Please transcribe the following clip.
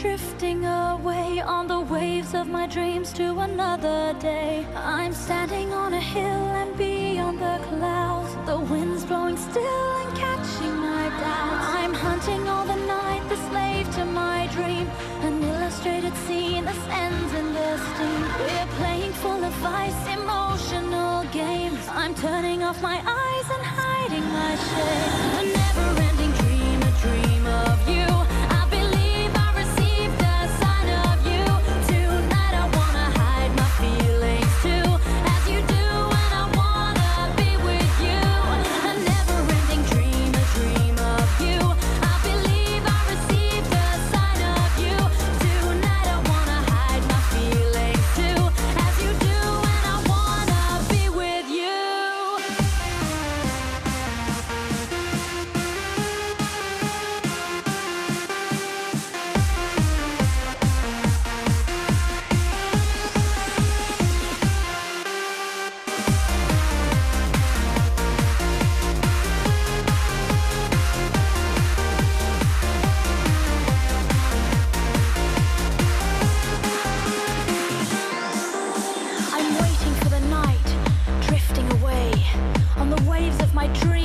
drifting away on the waves of my dreams to another day. I'm standing on a hill and beyond the clouds, the wind's blowing still and catching my doubts. I'm hunting all the night, the slave to my dream, an illustrated scene that ends in this steam. We're playing full of vice, emotional games. I'm turning off my eyes and hiding my shame. A never-ending dream, a dream of you. I believe I received a sign of you. Tonight I wanna hide my feelings too, as you do, and I wanna be with you. A never-ending dream, a dream of you. I believe I received a sign of you. Tonight I wanna hide my feelings too, as you do, and I wanna be with you. I'm waiting for the night, drifting away on the waves of my dreams.